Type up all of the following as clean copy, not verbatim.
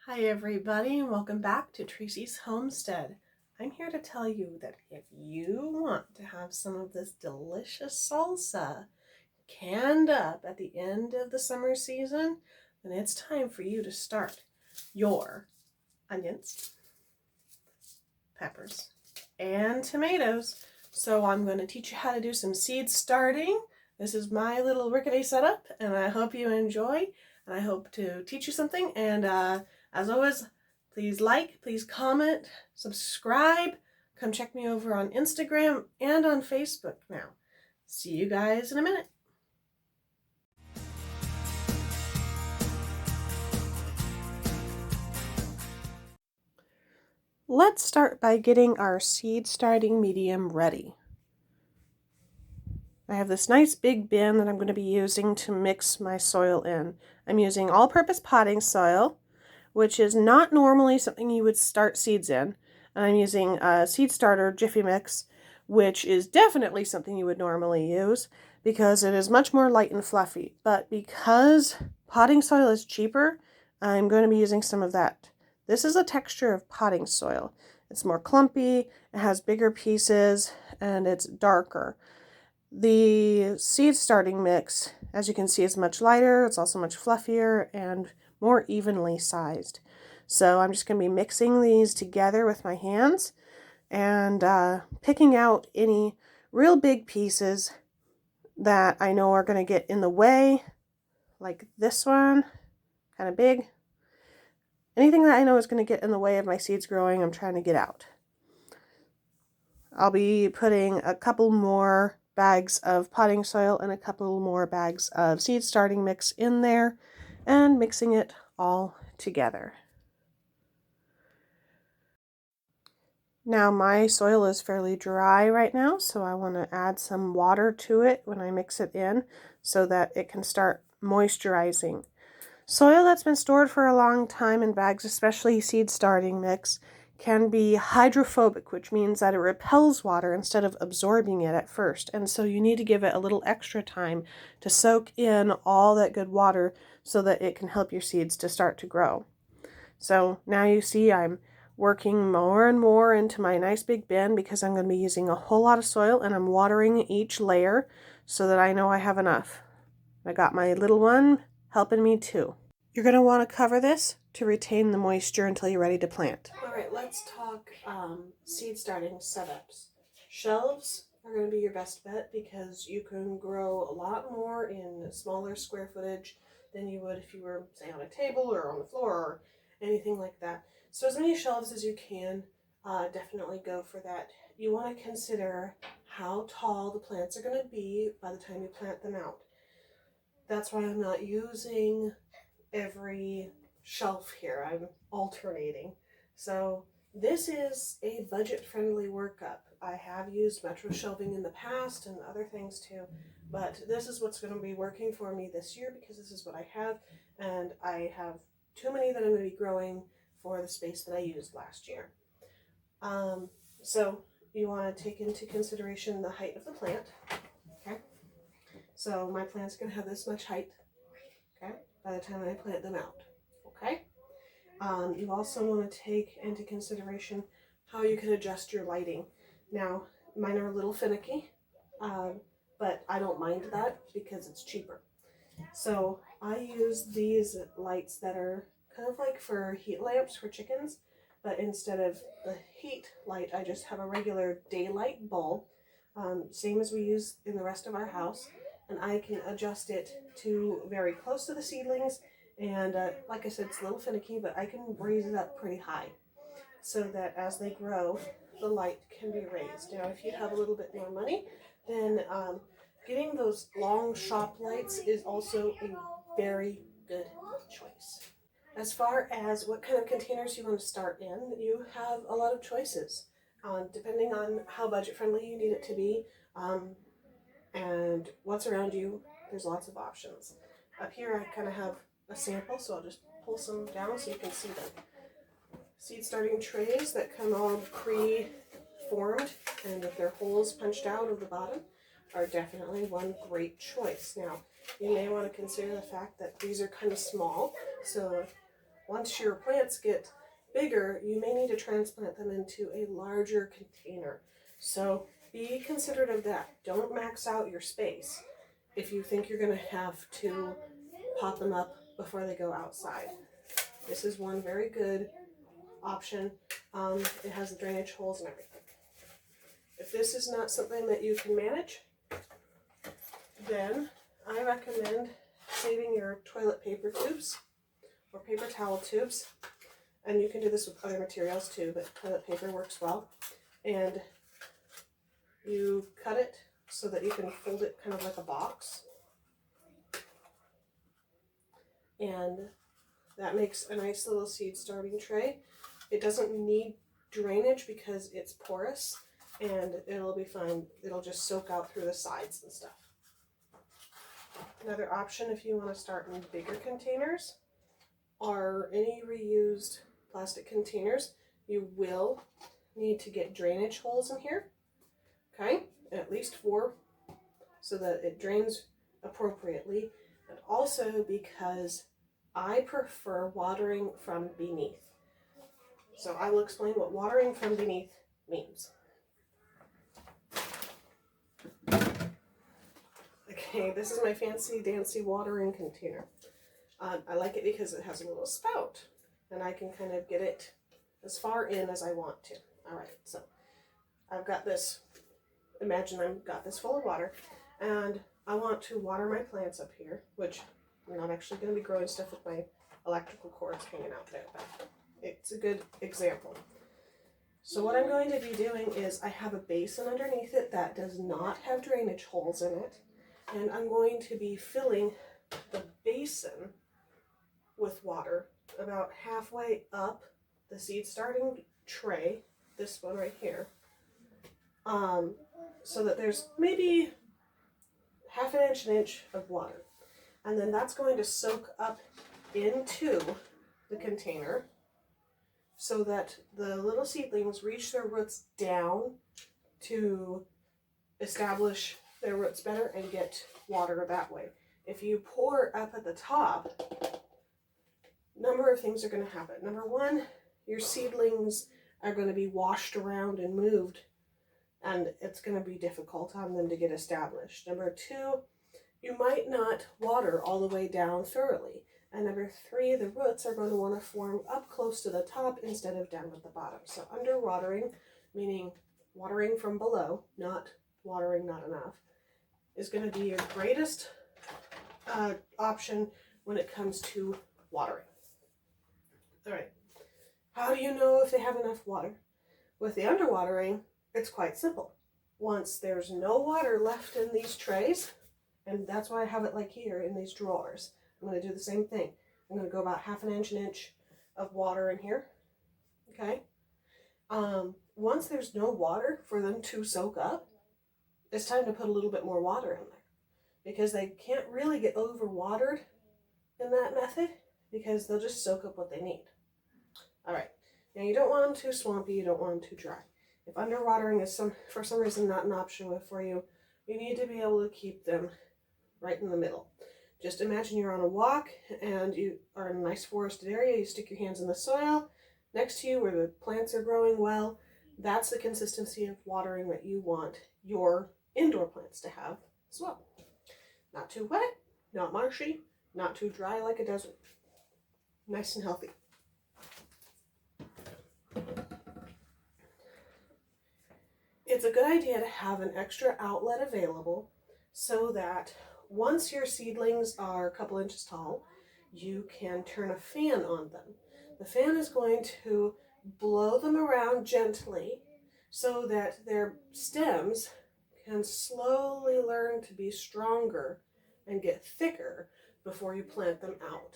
Hi everybody, and welcome back to Tracy's Homestead. I'm here to tell you that if you want to have some of this delicious salsa canned up at the end of the summer season, then it's time for you to start your onions, peppers, and tomatoes. So I'm going to teach you how to do some seed starting. This is my little rickety setup, and I hope you enjoy, and I hope to teach you something. And as always, please like, please comment, subscribe. Come check me over on Instagram and on Facebook now. See you guys in a minute. Let's start by getting our seed starting medium ready. I have this nice big bin that I'm going to be using to mix my soil in. I'm using all-purpose potting soil, which is not normally something you would start seeds in. And I'm using a seed starter Jiffy Mix, which is definitely something you would normally use because it is much more light and fluffy. But because potting soil is cheaper, I'm going to be using some of that. This is a texture of potting soil. It's more clumpy, it has bigger pieces, and it's darker. The seed starting mix, as you can see, is much lighter. It's also much fluffier and more evenly sized. So I'm just going to be mixing these together with my hands and picking out any real big pieces that I know are going to get in the way, like this one, kind of big. Anything that I know is going to get in the way of my seeds growing, I'm trying to get out. I'll be putting a couple more bags of potting soil and a couple more bags of seed starting mix in there and mixing it all together. Now my soil is fairly dry right now, so I want to add some water to it when I mix it in so that it can start moisturizing. Soil that's been stored for a long time in bags, especially seed starting mix, can be hydrophobic, which means that it repels water instead of absorbing it at first. And so you need to give it a little extra time to soak in all that good water so that it can help your seeds to start to grow. So now you see I'm working more and more into my nice big bin because I'm going to be using a whole lot of soil, and I'm watering each layer so that I know I have enough. I got my little one helping me too. You're going to want to cover this to retain the moisture until you're ready to plant. All right, let's talk seed starting setups. Shelves are going to be your best bet because you can grow a lot more in smaller square footage than you would if you were, say, on a table or on the floor or anything like that. So as many shelves as you can, definitely go for that. You want to consider how tall the plants are going to be by the time you plant them out. That's why I'm not using every shelf here. I'm alternating. So this is a budget-friendly workup. I have used Metro shelving in the past and other things too, but this is what's going to be working for me this year because this is what I have, and I have too many that I'm going to be growing for the space that I used last year. So you want to take into consideration the height of the plant. Okay. So my plant's going to have this much height. Okay. By the time I plant them out. Okay. You also want to take into consideration how you can adjust your lighting. Now, mine are a little finicky, but I don't mind that because it's cheaper. So I use these lights that are kind of like for heat lamps for chickens, but instead of the heat light, I just have a regular daylight bulb, same as we use in the rest of our house, and I can adjust it to very close to the seedlings. And like I said, it's a little finicky, but I can raise it up pretty high so that as they grow, the light can be raised. Now, if you have a little bit more money, then getting those long shop lights is also a very good choice. As far as what kind of containers you want to start in, you have a lot of choices. Depending on how budget friendly you need it to be and what's around you, there's lots of options. Up here I kind of have a sample, so I'll just pull some down so you can see them. Seed starting trays that come all pre-formed and with their holes punched out of the bottom are definitely one great choice. Now, you may want to consider the fact that these are kind of small, so Once your plants get bigger, you may need to transplant them into a larger container. So be considerate of that. Don't max out your space if you think you're going to have to pot them up before they go outside. This is one very good option. It has the drainage holes and everything. If this is not something that you can manage, then I recommend saving your toilet paper tubes or paper towel tubes. And you can do this with other materials too, but toilet paper works well. And you cut it so that you can fold it kind of like a box. And that makes a nice little seed starting tray. It doesn't need drainage because it's porous, and it'll be fine. It'll just soak out through the sides and stuff. Another option if you want to start in bigger containers are any reused plastic containers. You will need to get drainage holes in here, okay? At least 4, so that it drains appropriately. And also because I prefer watering from beneath. So I will explain what watering from beneath means. Okay, this is my fancy dancy watering container. I like it because it has a little spout and I can kind of get it as far in as I want to. All right, so I've got this, imagine I've got this full of water and I want to water my plants up here, which I'm not actually going to be growing stuff with my electrical cords hanging out there, but it's a good example. So what I'm going to be doing is I have a basin underneath it that does not have drainage holes in it, and I'm going to be filling the basin with water about halfway up the seed starting tray, this one right here, so that there's maybe half an inch of water. And then that's going to soak up into the container so that the little seedlings reach their roots down to establish their roots better and get water that way. If you pour up at the top, a number of things are going to happen. Number one, your seedlings are going to be washed around and moved, and it's going to be difficult on them to get established. Number two, you might not water all the way down thoroughly. And number three, the roots are going to want to form up close to the top instead of down at the bottom. So under watering, meaning watering from below, not watering not enough, is going to be your greatest option when it comes to watering. All right, how do you know if they have enough water? With the underwatering, it's quite simple. Once there's no water left in these trays, and that's why I have it like here in these drawers, I'm going to do the same thing. I'm going to go about half an inch of water in here, okay? Once there's no water for them to soak up, it's time to put a little bit more water in there, because they can't really get overwatered in that method because they'll just soak up what they need. All right, now you don't want them too swampy, you don't want them too dry. If underwatering is for some reason not an option for you, you need to be able to keep them right in the middle. Just imagine you're on a walk and you are in a nice forested area, you stick your hands in the soil next to you where the plants are growing well. That's the consistency of watering that you want your indoor plants to have as well. Not too wet, not marshy, not too dry like a desert. Nice and healthy. It's a good idea to have an extra outlet available so that once your seedlings are a couple inches tall, you can turn a fan on them. The fan is going to blow them around gently so that their stems can slowly learn to be stronger and get thicker before you plant them out.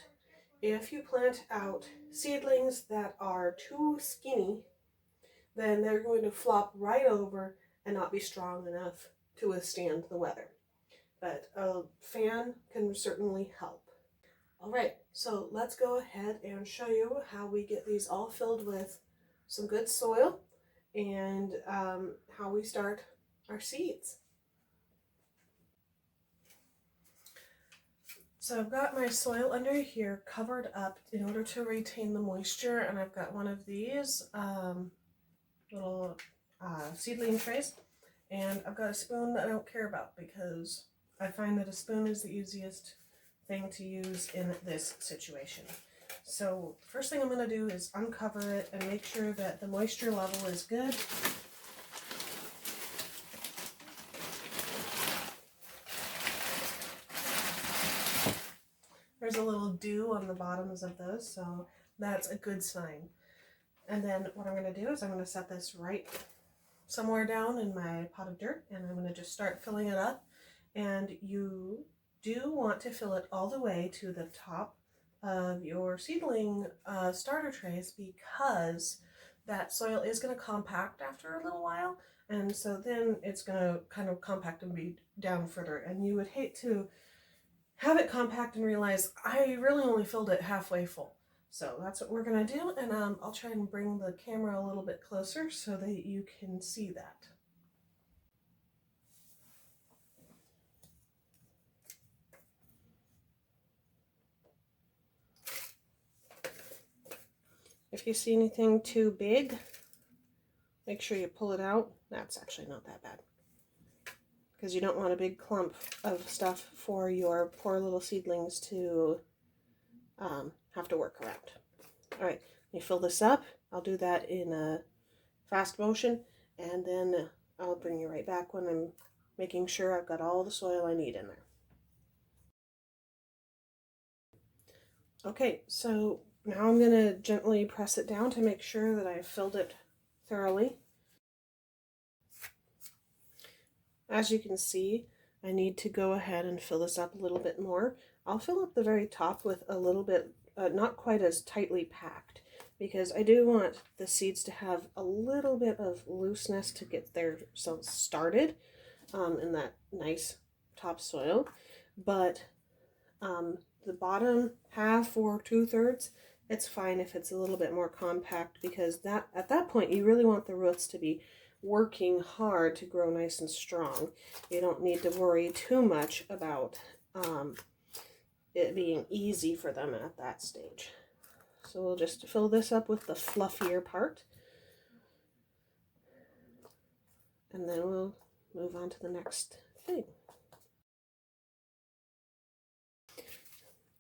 If you plant out seedlings that are too skinny, then they're going to flop right over and not be strong enough to withstand the weather. But a fan can certainly help. All right, so let's go ahead and show you how we get these all filled with some good soil and how we start our seeds. So I've got my soil under here covered up in order to retain the moisture, and I've got one of these little seedling trays, and I've got a spoon that I don't care about because I find that a spoon is the easiest thing to use in this situation. So first thing I'm going to do is uncover it and make sure that the moisture level is good. There's a little dew on the bottoms of those, so that's a good sign. And then what I'm going to do is I'm going to set this right somewhere down in my pot of dirt, and I'm going to just start filling it up. And you do want to fill it all the way to the top of your seedling starter trays, because that soil is going to compact after a little while, and so then it's going to kind of compact and be down further, and you would hate to have it compact and realize I really only filled it halfway full. So that's what we're going to do, and I'll try and bring the camera a little bit closer so that you can see that. If you see anything too big, make sure you pull it out. That's actually not that bad, because you don't want a big clump of stuff for your poor little seedlings to have to work around. All right, you fill this up. I'll do that in a fast motion, and then I'll bring you right back when I'm making sure I've got all the soil I need in there. Okay, so now I'm going to gently press it down to make sure that I've filled it thoroughly. As you can see, I need to go ahead and fill this up a little bit more. I'll fill up the very top with a little bit, not quite as tightly packed, because I do want the seeds to have a little bit of looseness to get their selves started in that nice topsoil. But the bottom half or 2/3, it's fine if it's a little bit more compact, because that at that point you really want the roots to be working hard to grow nice and strong. You don't need to worry too much about it being easy for them at that stage. So we'll just fill this up with the fluffier part, and then we'll move on to the next thing.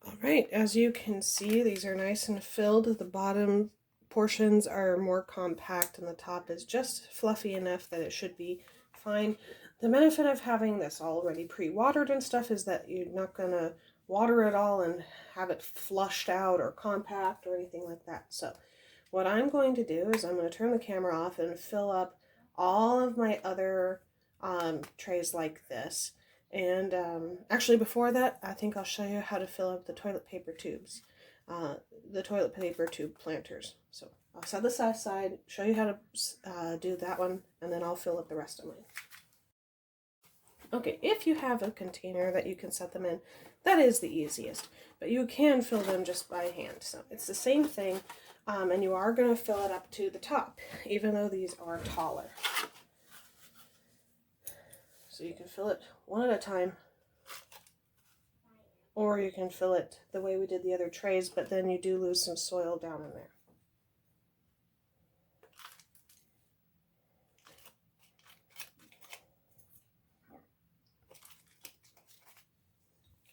All right, as you can see, these are nice and filled. The bottom portions are more compact and the top is just fluffy enough that it should be fine. The benefit of having this already pre-watered and stuff is that you're not going to water it all and have it flushed out or compact or anything like that. So what I'm going to do is I'm going to turn the camera off and fill up all of my other trays like this. And actually before that, I think I'll show you how to fill up the toilet paper tubes, the toilet paper tube planters. So I'll set this aside, show you how to do that one, and then I'll fill up the rest of mine. Okay, if you have a container that you can set them in, that is the easiest, but you can fill them just by hand. So it's the same thing, and you are going to fill it up to the top, even though these are taller. So you can fill it one at a time, or you can fill it the way we did the other trays, but then you do lose some soil down in there.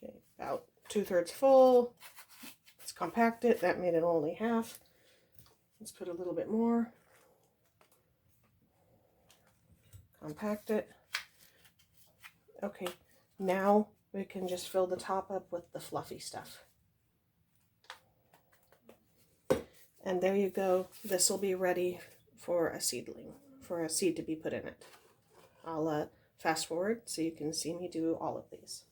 Okay, about 2/3 full. Let's compact it. That made it only half. Let's put a little bit more. Compact it. Okay, now we can just fill the top up with the fluffy stuff. And there you go. This will be ready for a seedling, for a seed to be put in it. I'll fast forward so you can see me do all of these.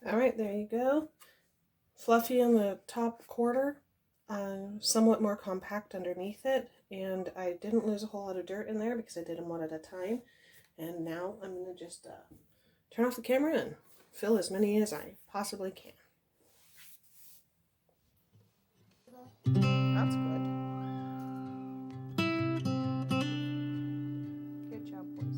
All right, there you go. Fluffy in the top quarter, somewhat more compact underneath it, and I didn't lose a whole lot of dirt in there because I did them one at a time. And now I'm going to just turn off the camera and fill as many as I possibly can. That's good. Good job, boys.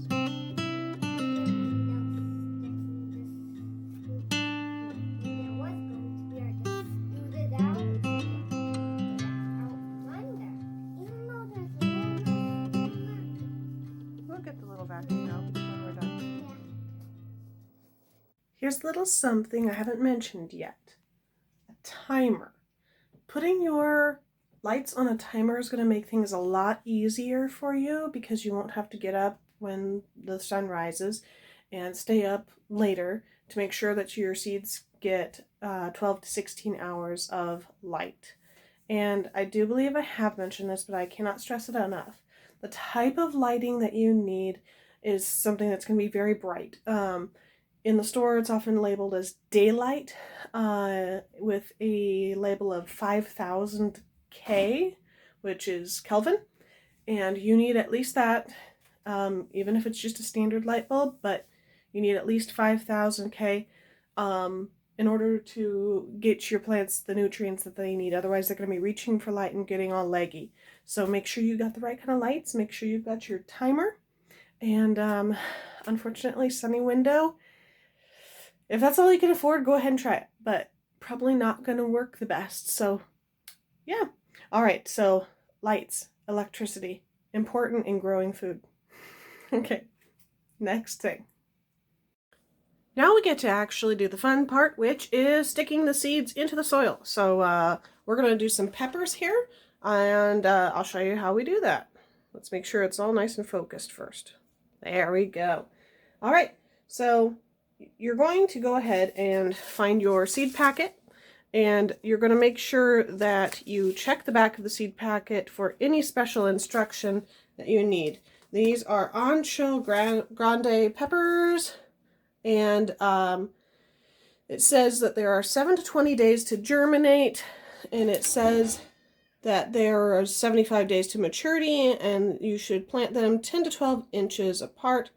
Here's a little something I haven't mentioned yet. A timer. Putting your lights on a timer is going to make things a lot easier for you because you won't have to get up when the sun rises and stay up later to make sure that your seeds get 12 to 16 hours of light. And I do believe I have mentioned this, but I cannot stress it enough. The type of lighting that you need is something that's going to be very bright. In the store, it's often labeled as daylight with a label of 5000 K, which is Kelvin. And you need at least that, even if it's just a standard light bulb, but you need at least 5000 K in order to get your plants the nutrients that they need. Otherwise, they're going to be reaching for light and getting all leggy. So make sure you got the right kind of lights. Make sure you've got your timer. And unfortunately, sunny window. If that's all you can afford, go ahead and try it. But probably not going to work the best. So yeah. All right. So lights, electricity, important in growing food. Okay. Next thing. Now we get to actually do the fun part, which is sticking the seeds into the soil. So we're going to do some peppers here, and I'll show you how we do that. Let's make sure it's all nice and focused first. There we go. All right, so you're going to go ahead and find your seed packet, and you're going to make sure that you check the back of the seed packet for any special instruction that you need. These are Ancho Grande peppers. And it says that there are 7 to 20 days to germinate, and it says that there are 75 days to maturity, and you should plant them 10 to 12 inches apart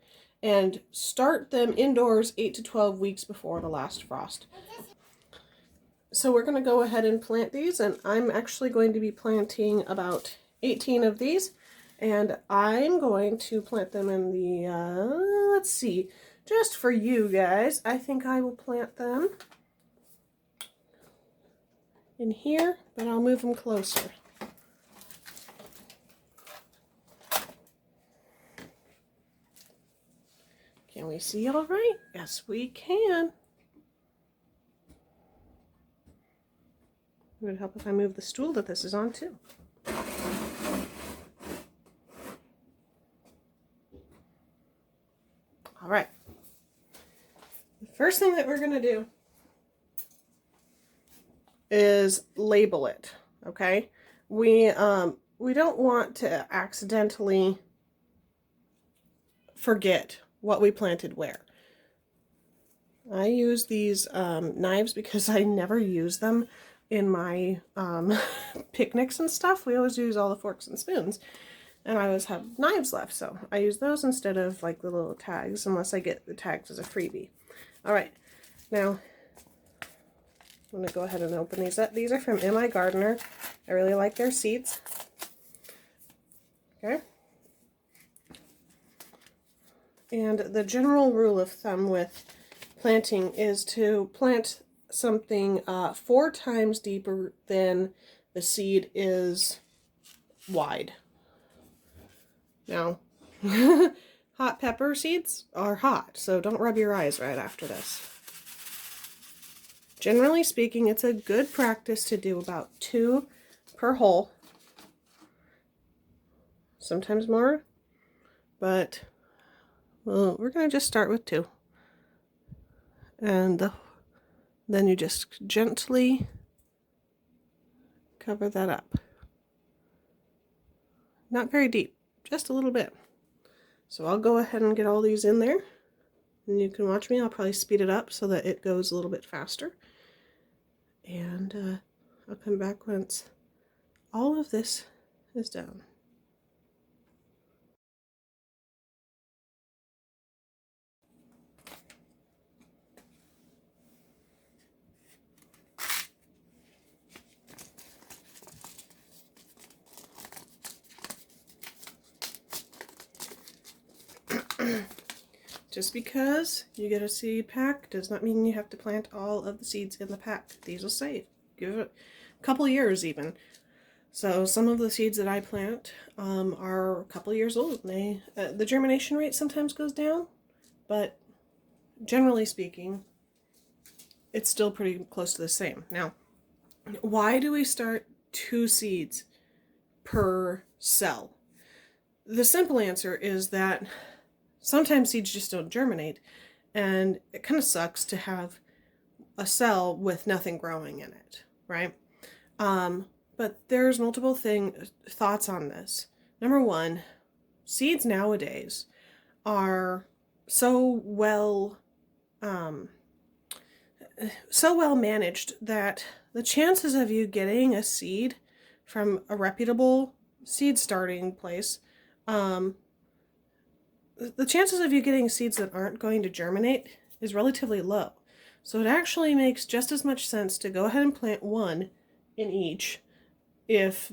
and start them indoors 8 to 12 weeks before the last frost. So we're going to go ahead and plant these, and I'm actually going to be planting about 18 of these, and I'm going to plant them in the, let's see, just for you guys, I think I will plant them in here, but I'll move them closer. Can we see all right? Yes, we can. It would help if I move the stool that this is on too. All right. The first thing that we're going to do is label it, okay? We don't want to accidentally forget what we planted where. I use these knives because I never use them in my picnics and stuff. We always use all the forks and spoons. And I always have knives left, so I use those instead of like the little tags, unless I get the tags as a freebie. All right, now I'm going to go ahead and open these up. These are from M.I. Gardener. I really like their seeds. Okay. And the general rule of thumb with planting is to plant something 4 times deeper than the seed is wide. Now, hot pepper seeds are hot, so don't rub your eyes right after this. Generally speaking, it's a good practice to do about 2 per hole. Sometimes more, but well, we're going to just start with 2. And then you just gently cover that up. Not very deep. Just a little bit. So I'll go ahead and get all these in there, and you can watch me. I'll probably speed it up so that it goes a little bit faster, and I'll come back once all of this is done. Just because you get a seed pack does not mean you have to plant all of the seeds in the pack. These will save. Give it a couple years even. So some of the seeds that I plant are a couple years old. The germination rate sometimes goes down, but generally speaking, it's still pretty close to the same. Now, why do we start 2 seeds per cell? The simple answer is that sometimes seeds just don't germinate, and it kind of sucks to have a cell with nothing growing in it, right? But there's multiple thoughts on this. Number one, seeds nowadays are so well managed that the chances of you getting a seed from a reputable seed starting place, the chances of you getting seeds that aren't going to germinate is relatively low. So it actually makes just as much sense to go ahead and plant one in each if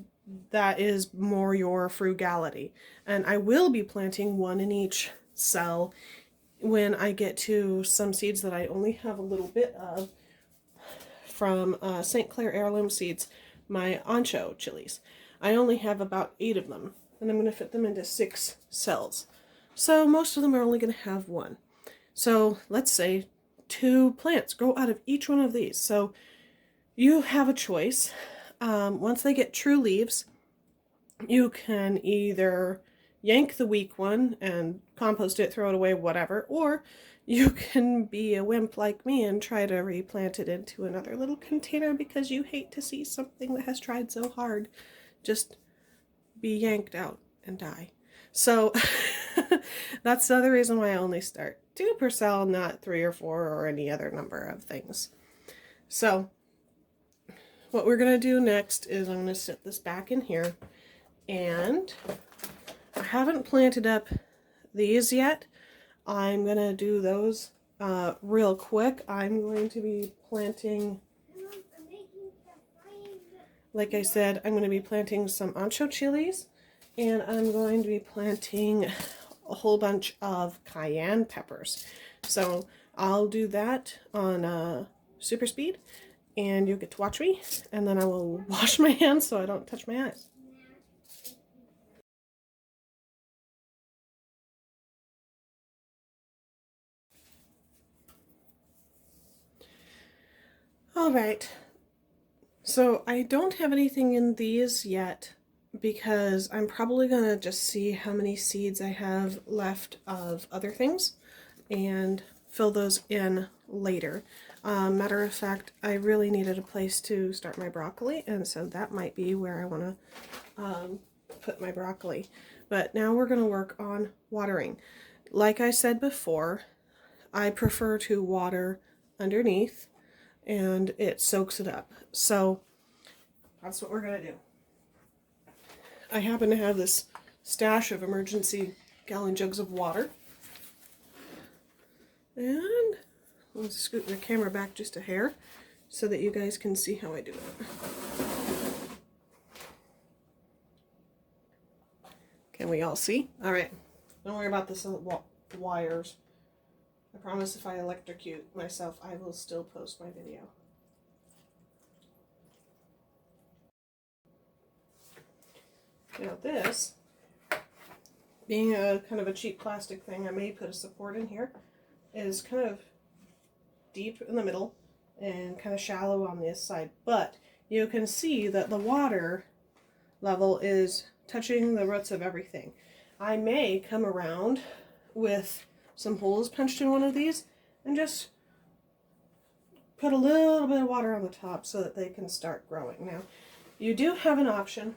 that is more your frugality. And I will be planting one in each cell when I get to some seeds that I only have a little bit of from St. Clair Heirloom Seeds, my ancho chilies. I only have about 8 of them, and I'm going to fit them into 6 cells. So most of them are only going to have one. So let's say 2 plants grow out of each one of these. So you have a choice. Once they get true leaves, you can either yank the weak one and compost it, throw it away, whatever, or you can be a wimp like me and try to replant it into another little container because you hate to see something that has tried so hard just be yanked out and die. So that's the other reason why I only start 2 per cell, not 3 or 4 or any other number of things. So what we're going to do next is I'm going to set this back in here, and I haven't planted up these yet. I'm going to do those real quick. I'm going to be planting, like I said, I'm going to be planting some ancho chilies, and I'm going to be planting a whole bunch of cayenne peppers. So I'll do that on super speed, and you'll get to watch me, and then I will wash my hands so I don't touch my eyes. Alright, so I don't have anything in these yet because I'm probably going to just see how many seeds I have left of other things and fill those in later. Matter of fact, I really needed a place to start my broccoli, and so that might be where I want to put my broccoli. But now we're going to work on watering. Like I said before, I prefer to water underneath and it soaks it up. So that's what we're going to do. I happen to have this stash of emergency gallon jugs of water. And let's scoot the camera back just a hair so that you guys can see how I do it. Can we all see? All right. Don't worry about the wires. I promise if I electrocute myself, I will still post my video. Now this, being a kind of a cheap plastic thing, I may put a support in here, is kind of deep in the middle and kind of shallow on this side. But you can see that the water level is touching the roots of everything. I may come around with some holes punched in one of these and just put a little bit of water on the top so that they can start growing. Now, you do have an option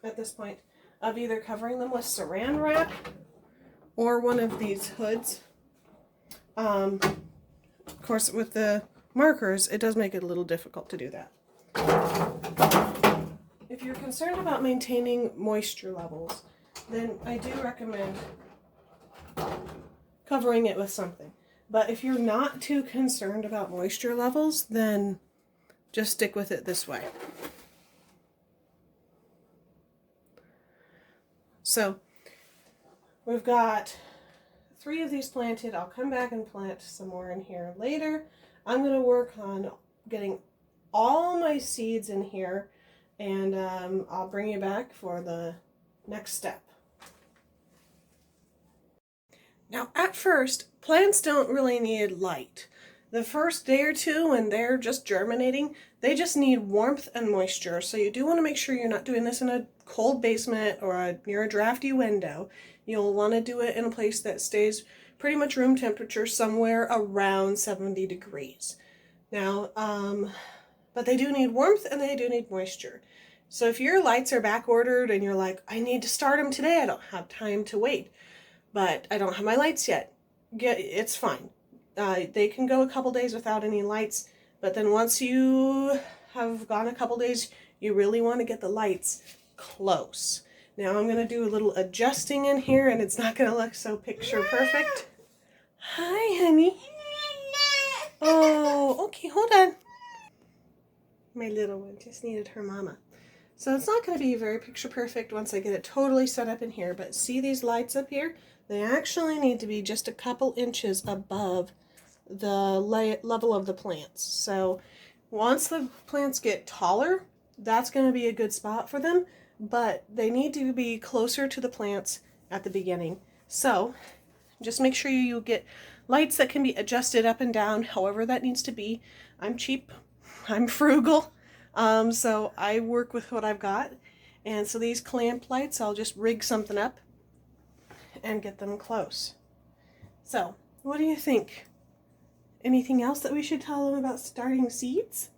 at this point of either covering them with saran wrap or one of these hoods. Of course, with the markers, it does make it a little difficult to do that. If you're concerned about maintaining moisture levels, then I do recommend covering it with something. But if you're not too concerned about moisture levels, then just stick with it this way. So we've got 3 of these planted. I'll come back and plant some more in here later. I'm going to work on getting all my seeds in here, and I'll bring you back for the next step. Now, at first, plants don't really need light. The first day or two when they're just germinating, they just need warmth and moisture. So you do want to make sure you're not doing this in a cold basement or near a drafty window. You'll want to do it in a place that stays pretty much room temperature, somewhere around 70 degrees. Now, but they do need warmth and they do need moisture. So if your lights are back ordered and you're like, I need to start them today, I don't have time to wait, but I don't have my lights yet, it's fine. They can go a couple days without any lights, but then once you have gone a couple days, you really want to get the lights close. Now I'm going to do a little adjusting in here, and it's not going to look so picture perfect. Hi, honey. Oh, okay, hold on. My little one just needed her mama. So it's not going to be very picture perfect once I get it totally set up in here, but see these lights up here? They actually need to be just a couple inches above the level of the plants. So once the plants get taller, that's going to be a good spot for them, but they need to be closer to the plants at the beginning. So just make sure you get lights that can be adjusted up and down, however that needs to be. I'm cheap, I'm frugal, so I work with what I've got. And so these clamp lights, I'll just rig something up and get them close. So what do you think? Anything else that we should tell them about starting seeds?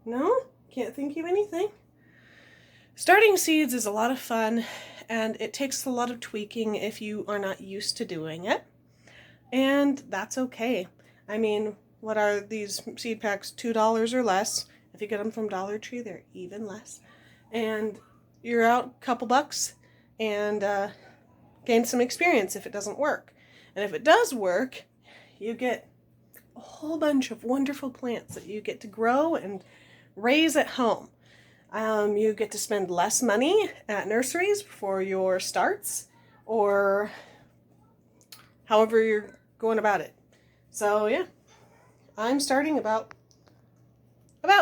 No? Can't think of anything? Starting seeds is a lot of fun, and it takes a lot of tweaking if you are not used to doing it. And that's okay. I mean, what are these seed packs? $2 or less. If you get them from Dollar Tree, they're even less. And you're out a couple bucks and gain some experience if it doesn't work. And if it does work, you get a whole bunch of wonderful plants that you get to grow and raise at home. You get to spend less money at nurseries for your starts, or however you're going about it. So yeah, I'm starting about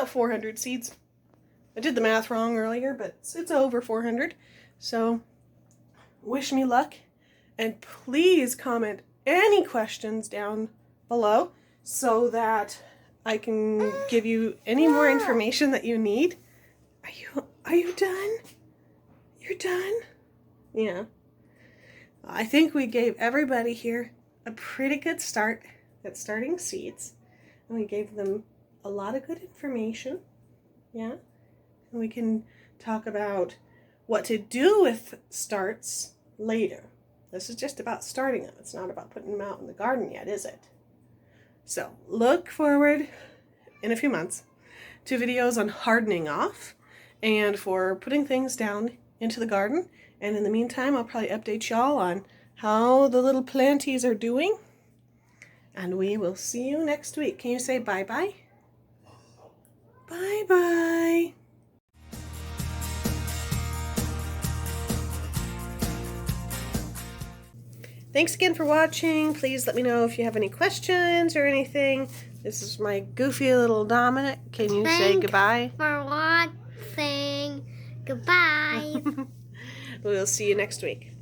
400 seeds. I did the math wrong earlier, but it's over 400. So wish me luck, and please comment any questions down below so that I can give you any more information that you need. Are you done? You're done? Yeah. I think we gave everybody here a pretty good start at starting seeds, and we gave them a lot of good information. Yeah. And we can talk about what to do with starts later. This is just about starting them. It's not about putting them out in the garden yet, is it? So look forward in a few months to videos on hardening off and for putting things down into the garden. And in the meantime, I'll probably update y'all on how the little planties are doing. And we will see you next week. Can you say bye-bye? Bye-bye. Thanks again for watching. Please let me know if you have any questions or anything. This is my goofy little Dominic. Can you say goodbye? For watching. Goodbye. We'll see you next week.